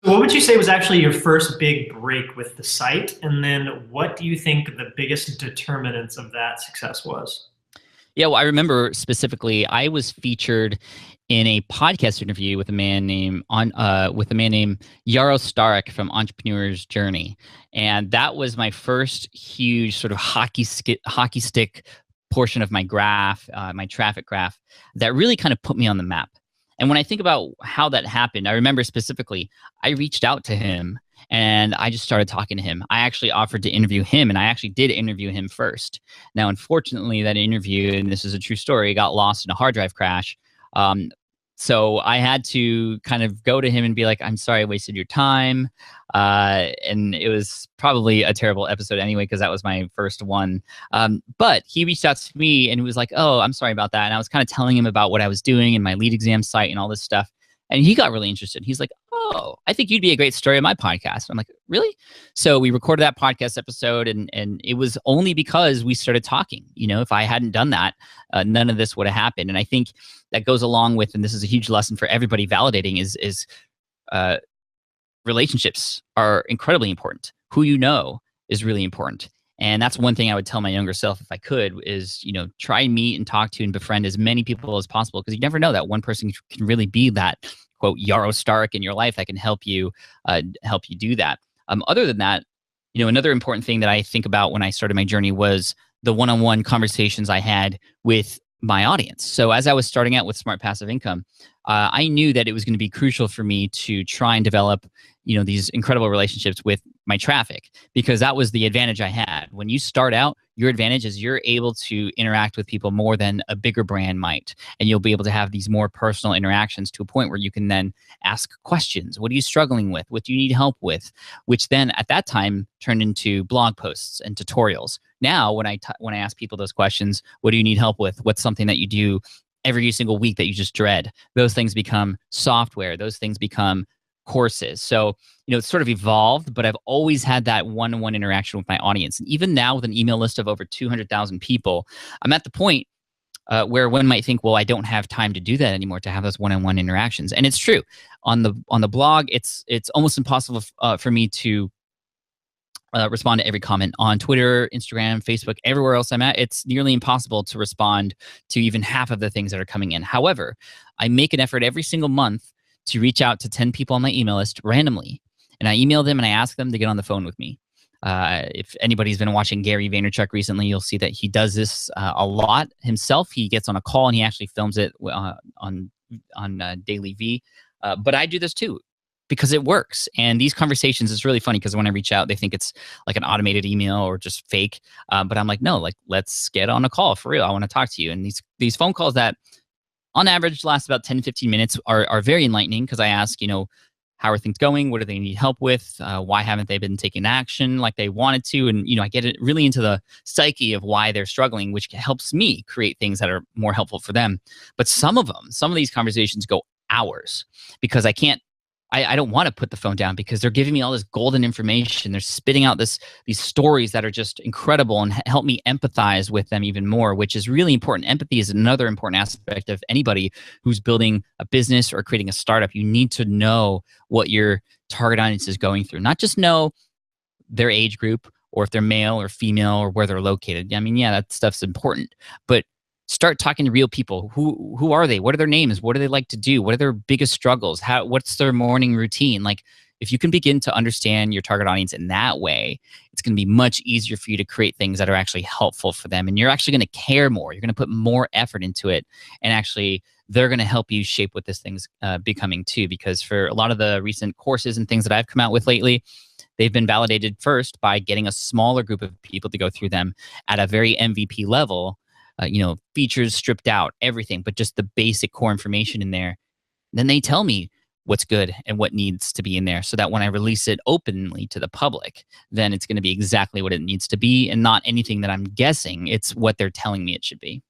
What would you say was actually your first big break with the site? And then what do you think the biggest determinants of that success was? Yeah, well, I remember specifically, I was featured in a podcast interview with a man named Yaro Starik from Entrepreneur's Journey, and that was my first huge sort of hockey stick portion of my graph, my traffic graph, that really kind of put me on the map. And when I think about how that happened, I remember specifically, I reached out to him and I just started talking to him. I actually offered to interview him, and I actually did interview him first. Now, unfortunately, that interview, and this is a true story, got lost in a hard drive crash. Um, so I had to kind of go to him and be like, I'm sorry I wasted your time. And it was probably a terrible episode anyway, because that was my first one. But he reached out to me and he was like, oh, I'm sorry about that. And I was kind of telling him about what I was doing and my lead exam site and all this stuff. And he got really interested. He's like, oh, I think you'd be a great story on my podcast. I'm like, really? So we recorded that podcast episode, and it was only because we started talking. You know, if I hadn't done that, none of this would have happened. And I think that goes along with, and this is a huge lesson for everybody validating, is relationships are incredibly important. Who you know is really important. And that's one thing I would tell my younger self if I could is, you know, try and meet and talk to and befriend as many people as possible, because you never know that one person can really be that, quote, Yaro Starik in your life that can help you do that. Other than that, you know, another important thing that I think about when I started my journey was the one-on-one conversations I had with my audience. So as I was starting out with Smart Passive Income, I knew that it was going to be crucial for me to try and develop, you know, these incredible relationships with my traffic, because that was the advantage I had. When you start out, your advantage is you're able to interact with people more than a bigger brand might, and you'll be able to have these more personal interactions to a point where you can then ask questions. What are you struggling with? What do you need help with? Which then at that time turned into blog posts and tutorials. Now, when I ask people those questions, what do you need help with? What's something that you do every single week that you just dread? Those things become software. Those things become courses. So, you know, it's sort of evolved, but I've always had that one-on-one interaction with my audience. And even now with an email list of over 200,000 people, I'm at the point where one might think, well, I don't have time to do that anymore, to have those one-on-one interactions. And it's true. On the blog, it's almost impossible for me to respond to every comment. On Twitter, Instagram, Facebook, everywhere else I'm at, it's nearly impossible to respond to even half of the things that are coming in. However, I make an effort every single month to reach out to 10 people on my email list randomly. And I email them and I ask them to get on the phone with me. If anybody's been watching Gary Vaynerchuk recently, you'll see that he does this a lot himself. He gets on a call and he actually films it on Daily V. But I do this too, because it works. And these conversations, it's really funny because when I reach out, they think it's like an automated email or just fake. But I'm like, no, like, let's get on a call for real. I want to talk to you. And these phone calls that on average last about 10 to 15 minutes are very enlightening, because I ask, you know, how are things going? What do they need help with? Why haven't they been taking action like they wanted to? And, you know, I get it really into the psyche of why they're struggling, which helps me create things that are more helpful for them. But some of these conversations go hours, because I don't want to put the phone down, because they're giving me all this golden information. They're spitting out these stories that are just incredible and help me empathize with them even more, which is really important. Empathy is another important aspect of anybody who's building a business or creating a startup. You need to know what your target audience is going through, not just know their age group or if they're male or female or where they're located. I mean, yeah, that stuff's important, but start talking to real people. Who are they? What are their names? What do they like to do? What are their biggest struggles? What's their morning routine? Like, if you can begin to understand your target audience in that way, it's going to be much easier for you to create things that are actually helpful for them. And you're actually going to care more. You're going to put more effort into it. And actually, they're going to help you shape what this thing's becoming too. Because for a lot of the recent courses and things that I've come out with lately, they've been validated first by getting a smaller group of people to go through them at a very MVP level. You know, features stripped out, everything, but just the basic core information in there. Then they tell me what's good and what needs to be in there, so that when I release it openly to the public, then it's going to be exactly what it needs to be and not anything that I'm guessing. It's what they're telling me it should be.